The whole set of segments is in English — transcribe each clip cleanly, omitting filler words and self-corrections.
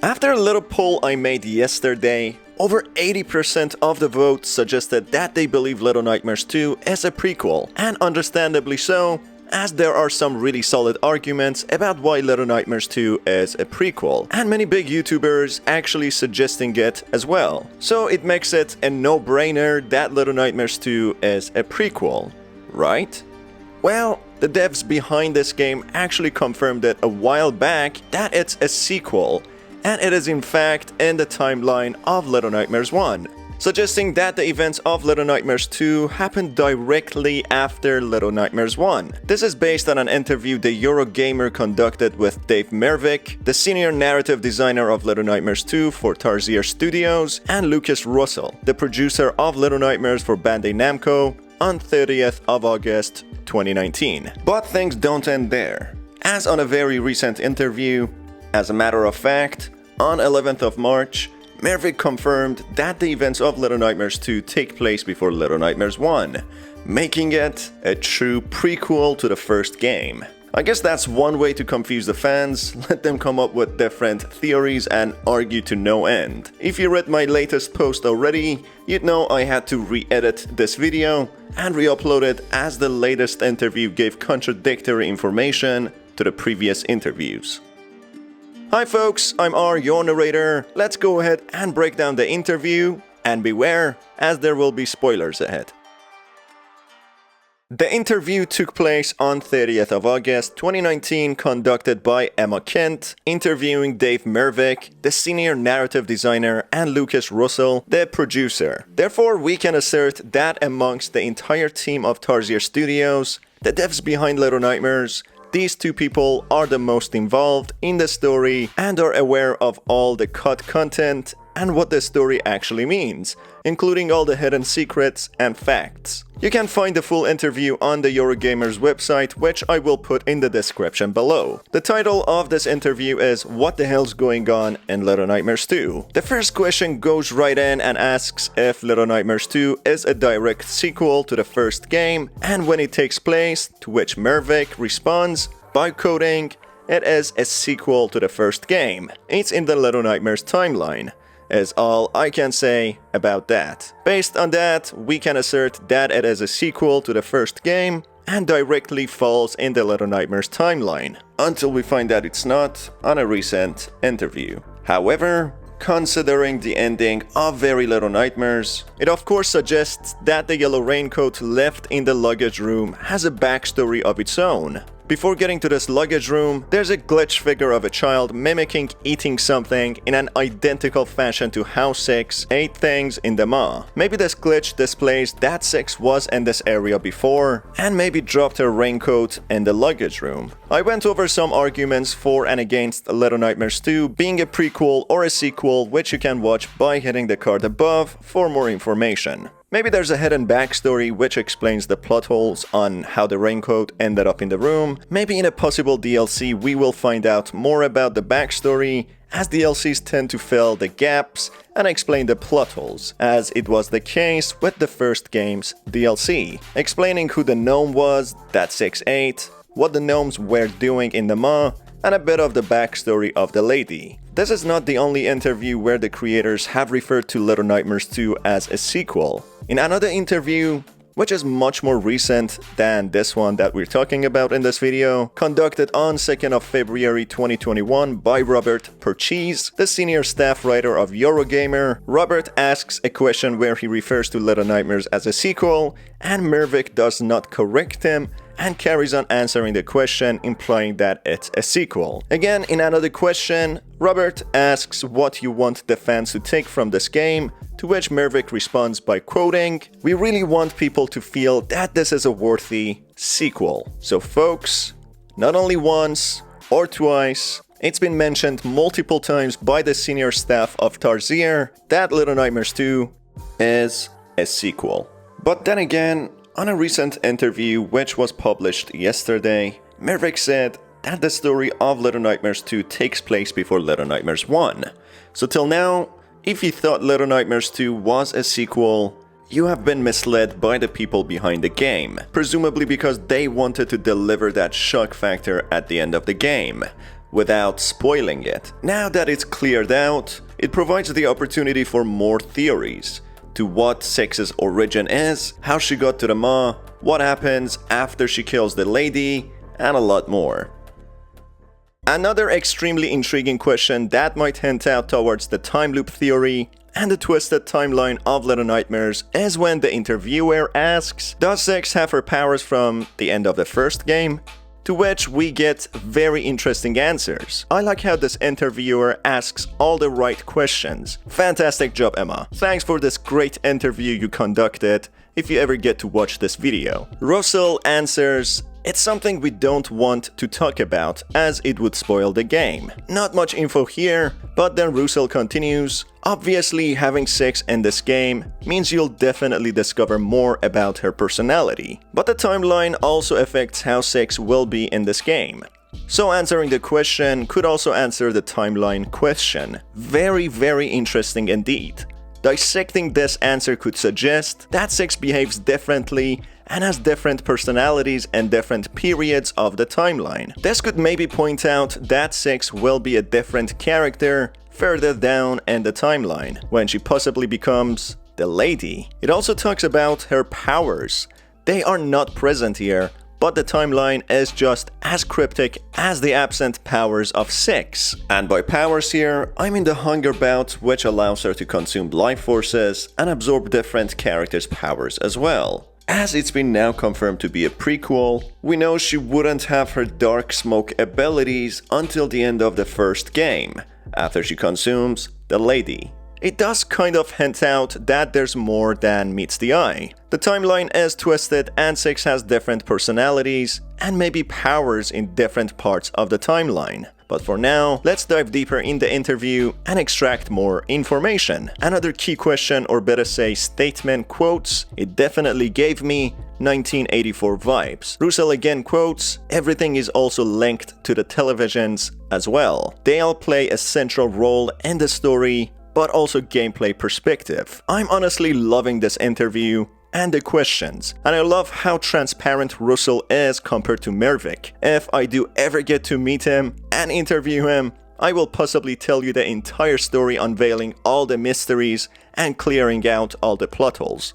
After a little poll I made yesterday, over 80% of the votes suggested that they believe Little Nightmares 2 is a prequel, and understandably so, as there are some really solid arguments about why Little Nightmares 2 is a prequel, and many big YouTubers actually suggesting it as well. So it makes it a no-brainer that Little Nightmares 2 is a prequel, right? Well, the devs behind this game actually confirmed it a while back that it's a sequel, and it is in fact in the timeline of Little Nightmares 1, suggesting that the events of Little Nightmares 2 happened directly after Little Nightmares 1. This is based on an interview the Eurogamer conducted with Dave Mervick, the senior narrative designer of Little Nightmares 2 for Tarsier Studios, and Lucas Russell, the producer of Little Nightmares for Bandai Namco, on 30th of August 2019. But things don't end there. As on a very recent interview, as a matter of fact, on 11th of March, Mervick confirmed that the events of Little Nightmares 2 take place before Little Nightmares 1, making it a true prequel to the first game. I guess that's one way to confuse the fans, let them come up with different theories and argue to no end. If you read my latest post already, you'd know I had to re-edit this video and re-upload it as the latest interview gave contradictory information to the previous interviews. Hi folks, I'm R, your narrator. Let's go ahead and break down the interview, and beware, as there will be spoilers ahead. The interview took place on 30th of August 2019, conducted by Emma Kent, interviewing Dave Mervick, the senior narrative designer, and Lucas Russell, the producer. Therefore, we can assert that amongst the entire team of Tarsier Studios, the devs behind Little Nightmares, these two people are the most involved in the story and are aware of all the cut content and what the story actually means, including all the hidden secrets and facts. You can find the full interview on the Eurogamer's website, which I will put in the description below. The title of this interview is What the Hell's Going On in Little Nightmares 2? The first question goes right in and asks if Little Nightmares 2 is a direct sequel to the first game and when it takes place, to which Mervick responds by quoting, "It is a sequel to the first game. It's in the Little Nightmares timeline," is all I can say about that. Based on that, we can assert that it is a sequel to the first game and directly falls in the Little Nightmares timeline, until we find that it's not on a recent interview. However, considering the ending of Very Little Nightmares, it of course suggests that the yellow raincoat left in the luggage room has a backstory of its own. Before getting to this luggage room, there's a glitch figure of a child mimicking eating something in an identical fashion to how Six ate things in the maw. Maybe this glitch displays that Six was in this area before, and maybe dropped her raincoat in the luggage room. I went over some arguments for and against Little Nightmares 2 being a prequel or a sequel, which you can watch by hitting the card above for more information. Maybe there's a hidden backstory which explains the plot holes on how the raincoat ended up in the room. Maybe in a possible DLC we will find out more about the backstory, as DLCs tend to fill the gaps and explain the plot holes, as it was the case with the first game's DLC, explaining who the gnome was that Six ate, what the gnomes were doing in the maw, and a bit of the backstory of the lady. This is not the only interview where the creators have referred to Little Nightmares 2 as a sequel. In another interview, which is much more recent than this one that we're talking about in this video, conducted on 2nd of February 2021 by Robert Purchase, the senior staff writer of Eurogamer, Robert asks a question where he refers to Little Nightmares as a sequel, and Mervick does not correct him and carries on answering the question, implying that it's a sequel. Again, in another question, Robert asks what you want the fans to take from this game, to which Mervick responds by quoting, "We really want people to feel that this is a worthy sequel." So folks, not only once or twice, it's been mentioned multiple times by the senior staff of Tarsier that Little Nightmares 2 is a sequel. But then again, on a recent interview which was published yesterday, Mervick said that the story of Little Nightmares 2 takes place before Little Nightmares 1. So till now, if you thought Little Nightmares 2 was a sequel, you have been misled by the people behind the game, presumably because they wanted to deliver that shock factor at the end of the game. without spoiling it. Now that it's cleared out, it provides the opportunity for more theories to what Six's origin is, how she got to the maw, what happens after she kills the lady, and a lot more. Another extremely intriguing question that might hint out towards the time loop theory and the twisted timeline of Little Nightmares is when the interviewer asks, does Six have her powers from the end of the first game? To which we get very interesting answers. I like how this interviewer asks all the right questions. Fantastic job, Emma. Thanks for this great interview you conducted if you ever get to watch this video. Russell answers, it's something we don't want to talk about as it would spoil the game. Not much info here, but then Russell continues, obviously having Six in this game means you'll definitely discover more about her personality. But the timeline also affects how Six will be in this game. So answering the question could also answer the timeline question. Very, very interesting indeed. Dissecting this answer could suggest that Six behaves differently and has different personalities and different periods of the timeline. This could maybe point out that Six will be a different character further down in the timeline, when she possibly becomes the lady. It also talks about her powers. They are not present here, but the timeline is just as cryptic as the absent powers of Six. And by powers here, I mean the hunger bout, which allows her to consume life forces and absorb different characters' powers as well. As it's been now confirmed to be a prequel, we know she wouldn't have her dark smoke abilities until the end of the first game, after she consumes the lady. It does kind of hint out that there's more than meets the eye. The timeline is twisted and Six has different personalities and maybe powers in different parts of the timeline. But for now, let's dive deeper in the interview and extract more information. Another key question, or better say statement, quotes, it definitely gave me 1984 vibes. Russell again quotes, everything is also linked to the televisions as well. They all play a central role in the story, but also gameplay perspective. I'm honestly loving this interview and the questions, and I love how transparent Russell is compared to Mervik. If I do ever get to meet him and interview him, I will possibly tell you the entire story, unveiling all the mysteries and clearing out all the plot holes.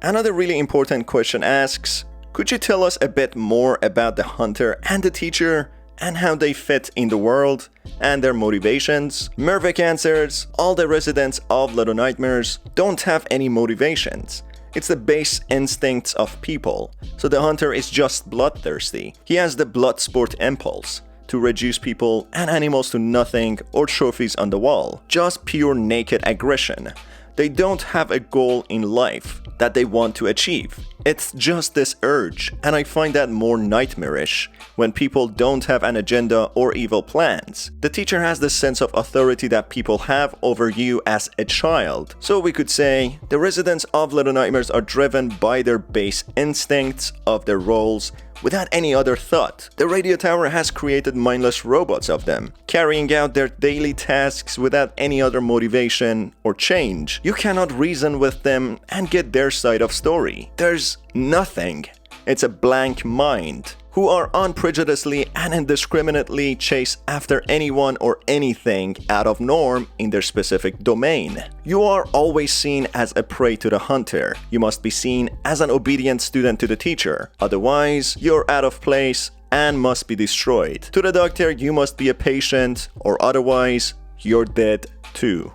Another really important question asks, could you tell us a bit more about the hunter and the teacher and how they fit in the world and their motivations? Mervik answers, all the residents of Little Nightmares don't have any motivations. It's the base instincts of people, so the hunter is just bloodthirsty. He has the blood sport impulse to reduce people and animals to nothing or trophies on the wall. Just pure naked aggression. They don't have a goal in life that they want to achieve. It's just this urge, and I find that more nightmarish when people don't have an agenda or evil plans. The teacher has the sense of authority that people have over you as a child. So we could say the residents of Little Nightmares are driven by their base instincts of their roles without any other thought. The radio tower has created mindless robots of them, carrying out their daily tasks without any other motivation or change. You cannot reason with them and get their side of story. There's nothing. It's a blank mind, who are unprejudicedly and indiscriminately chase after anyone or anything out of norm in their specific domain. You are always seen as a prey to the hunter. You must be seen as an obedient student to the teacher. Otherwise, you're out of place and must be destroyed. To the doctor, you must be a patient, or otherwise, you're dead too.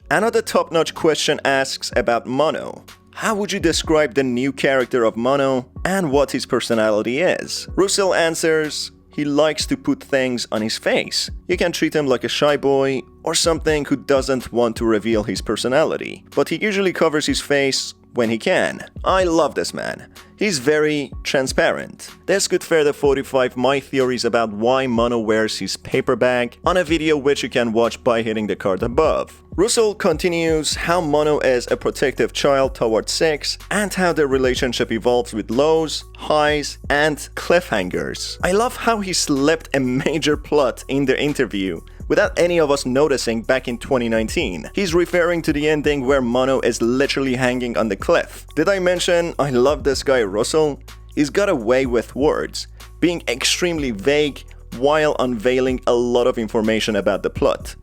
Another top-notch question asks about Mono. How would you describe the new character of Mono and what his personality is? Russell answers, he likes to put things on his face. You can treat him like a shy boy or something who doesn't want to reveal his personality, but he usually covers his face when he can. I love this man. He's very transparent. This could further fortify my theories about why Mono wears his paper bag on a video which you can watch by hitting the card above. Russell continues how Mono is a protective child towards Six and how their relationship evolves with lows, highs, and cliffhangers. I love how he slipped a major plot in the interview without any of us noticing back in 2019. He's referring to the ending where Mono is literally hanging on the cliff. Did I mention I love this guy Russell, he's got a way with words, being extremely vague while unveiling a lot of information about the plot.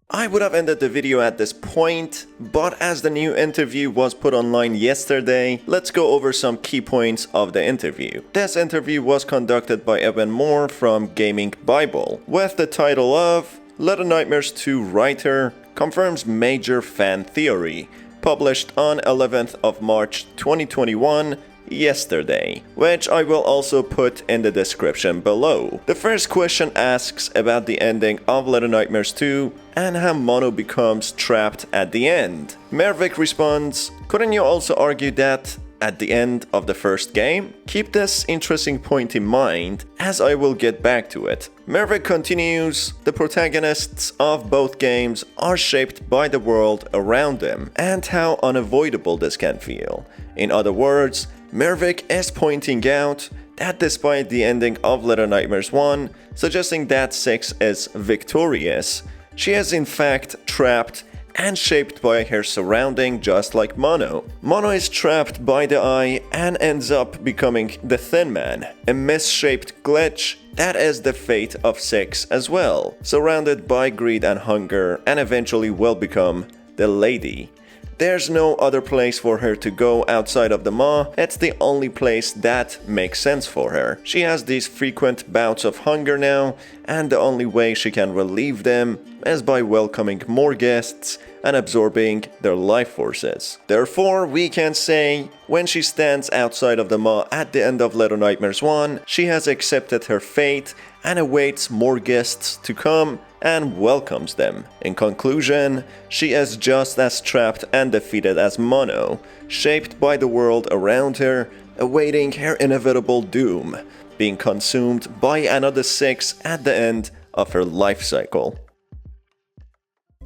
I would have ended the video at this point, but as the new interview was put online yesterday, let's go over some key points of the interview. This interview was conducted by Evan Moore from Gaming Bible, with the title of Little Nightmares 2 writer confirms major fan theory, published on 11th of March 2021, yesterday, which I will also put in the description below. The first question asks about the ending of Little Nightmares 2 and how Mono becomes trapped at the end. Mervik responds, couldn't you also argue that at the end of the first game? Keep this interesting point in mind, as I will get back to it. Mervik continues, the protagonists of both games are shaped by the world around them, and how unavoidable this can feel. In other words, Mervik is pointing out that despite the ending of Little Nightmares 1 suggesting that 6 is victorious, she is in fact trapped and shaped by her surrounding just like Mono. Mono is trapped by the eye and ends up becoming the Thin Man, a misshaped glitch that is the fate of 6 as well, surrounded by greed and hunger, and eventually will become the Lady. There's no other place for her to go outside of the Maw. It's the only place that makes sense for her. She has these frequent bouts of hunger now, and the only way she can relieve them is by welcoming more guests and absorbing their life forces. Therefore, we can say, when she stands outside of the Maw at the end of Little Nightmares 1, she has accepted her fate and awaits more guests to come and welcomes them. In conclusion, she is just as trapped and defeated as Mono, shaped by the world around her, awaiting her inevitable doom, being consumed by another 6 at the end of her life cycle.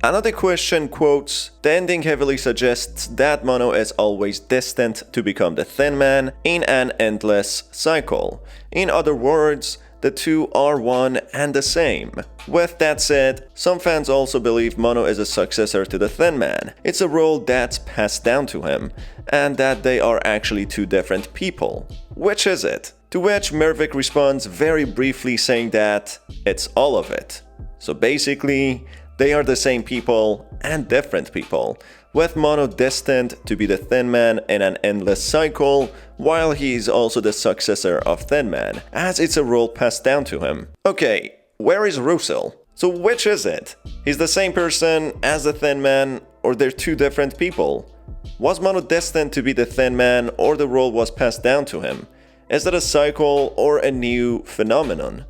Another question quotes, the ending heavily suggests that Mono is always destined to become the Thin Man in an endless cycle. In other words, the two are one and the same. With that said, some fans also believe Mono is a successor to the Thin Man. It's a role that's passed down to him, and that they are actually two different people. Which is it? To which Mervik responds very briefly saying that it's all of it. So basically, they are the same people and different people, with Mono destined to be the Thin Man in an endless cycle, while he is also the successor of Thin Man, as it's a role passed down to him. Okay, where is Russell? So which is it? He's the same person as the Thin Man, or they're two different people? Was Mono destined to be the Thin Man, or the role was passed down to him? Is that a cycle or a new phenomenon?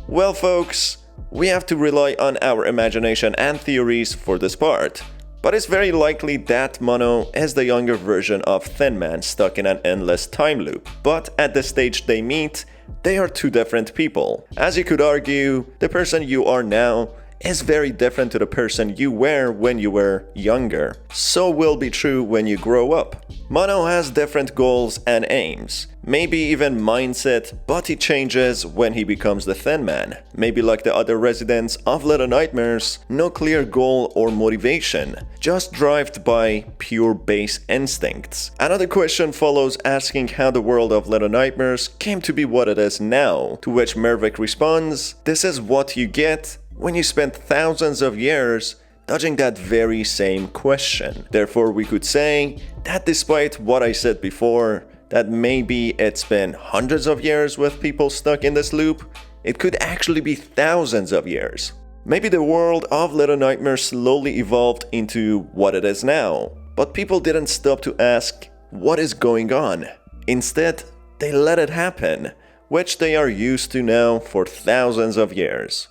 Well folks, we have to rely on our imagination and theories for this part. But it's very likely that Mono is the younger version of Thin Man stuck in an endless time loop. But at the stage they meet, they are two different people. As you could argue, the person you are now is very different to the person you were when you were younger. So will be true when you grow up. Mono has different goals and aims, maybe even mindset, but he changes when he becomes the Thin Man. Maybe like the other residents of Little Nightmares, no clear goal or motivation, just driven by pure base instincts. Another question follows asking how the world of Little Nightmares came to be what it is now, to which Mervik responds, this is what you get when you spend thousands of years dodging that very same question. Therefore, we could say that despite what I said before, that maybe it's been hundreds of years with people stuck in this loop, it could actually be thousands of years. Maybe the world of Little Nightmares slowly evolved into what it is now, but people didn't stop to ask what is going on. Instead, they let it happen, which they are used to now for thousands of years.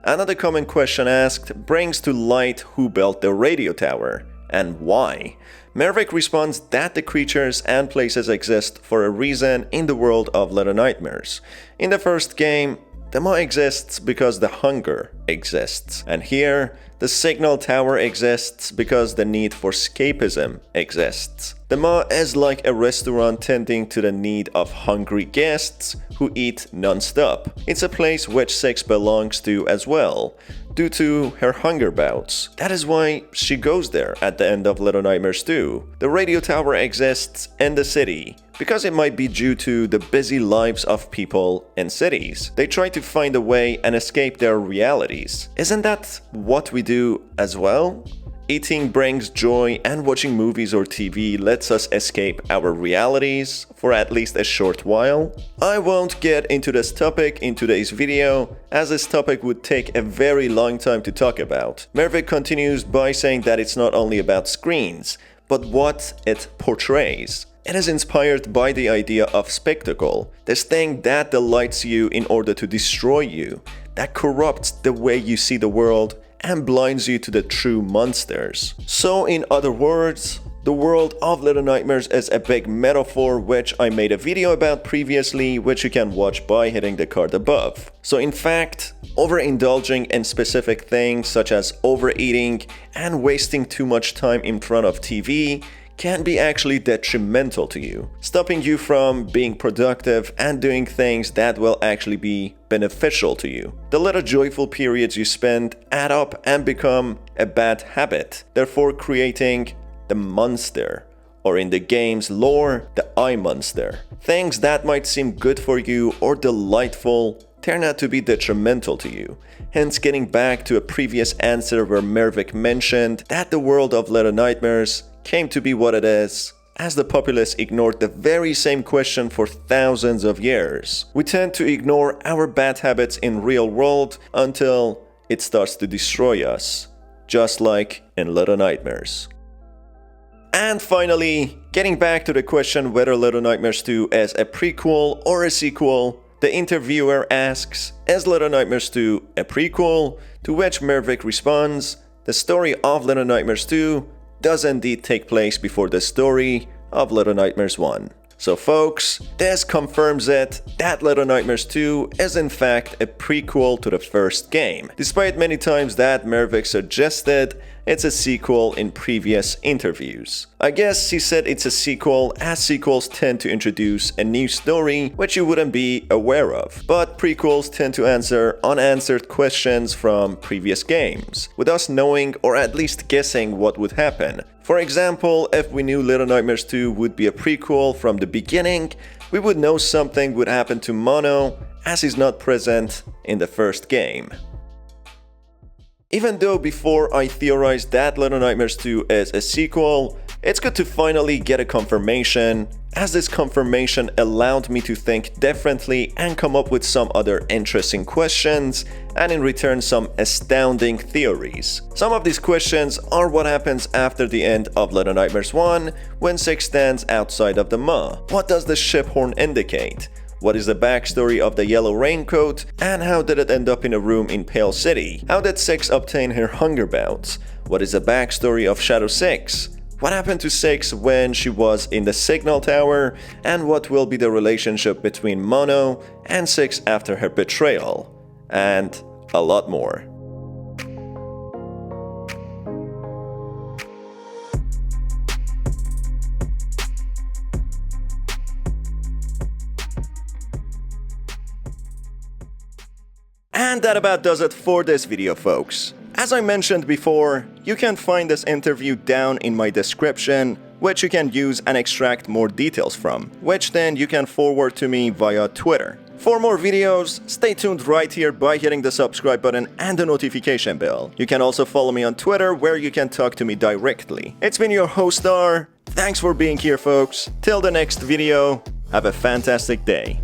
Another common question asked brings to light who built the radio tower and why. Mervik responds that the creatures and places exist for a reason in the world of Little Nightmares. In the first game, the Maw exists because the hunger exists. And here, the signal tower exists because the need for escapism exists. The mall is like a restaurant tending to the need of hungry guests who eat non-stop. It's a place which Six belongs to as well, due to her hunger bouts. That is why she goes there at the end of Little Nightmares 2. The radio tower exists in the city, because it might be due to the busy lives of people in cities. They try to find a way and escape their realities. Isn't that what we do as well? Eating brings joy, and watching movies or TV lets us escape our realities for at least a short while. I won't get into this topic in today's video, as this topic would take a very long time to talk about. Mervik continues by saying that it's not only about screens, but what it portrays. It is inspired by the idea of spectacle, this thing that delights you in order to destroy you, that corrupts the way you see the world and blinds you to the true monsters. So in other words, the world of Little Nightmares is a big metaphor which I made a video about previously, which you can watch by hitting the card above. So in fact, overindulging in specific things such as overeating and wasting too much time in front of TV can be actually detrimental to you, stopping you from being productive and doing things that will actually be beneficial to you. The little joyful periods you spend add up and become a bad habit, therefore creating the monster, or in the game's lore, the eye monster. Things that might seem good for you or delightful turn out to be detrimental to you. Hence, getting back to a previous answer where Mervik mentioned that the world of Little Nightmares came to be what it is, as the populace ignored the very same question for thousands of years. We tend to ignore our bad habits in real world until it starts to destroy us, just like in Little Nightmares. And finally, getting back to the question whether Little Nightmares 2 is a prequel or a sequel, the interviewer asks, is Little Nightmares 2 a prequel? To which Mervik responds, the story of Little Nightmares 2 does indeed take place before the story of Little Nightmares 1. So folks, this confirms it that Little Nightmares 2 is in fact a prequel to the first game, despite many times that Mervik suggested it's a sequel in previous interviews. I guess he said it's a sequel as sequels tend to introduce a new story which you wouldn't be aware of, but prequels tend to answer unanswered questions from previous games, with us knowing or at least guessing what would happen. For example, if we knew Little Nightmares 2 would be a prequel from the beginning, we would know something would happen to Mono as he's not present in the first game. Even though before I theorized that Little Nightmares 2 is a sequel, it's good to finally get a confirmation, as this confirmation allowed me to think differently and come up with some other interesting questions, and in return some astounding theories. Some of these questions are what happens after the end of Little Nightmares 1 when Six stands outside of the maw. What does the ship horn indicate? What is the backstory of the yellow raincoat, and how did it end up in a room in Pale City? How did Six obtain her hunger bouts? What is the backstory of Shadow 6? What happened to Six when she was in the signal tower? And what will be the relationship between Mono and Six after her betrayal? And a lot more. And that about does it for this video, folks. As I mentioned before, you can find this interview down in my description, which you can use and extract more details from, which then you can forward to me via Twitter. For more videos, stay tuned right here by hitting the subscribe button and the notification bell. You can also follow me on Twitter, where you can talk to me directly. It's been your host R. Thanks for being here, folks. Till the next video, have a fantastic day.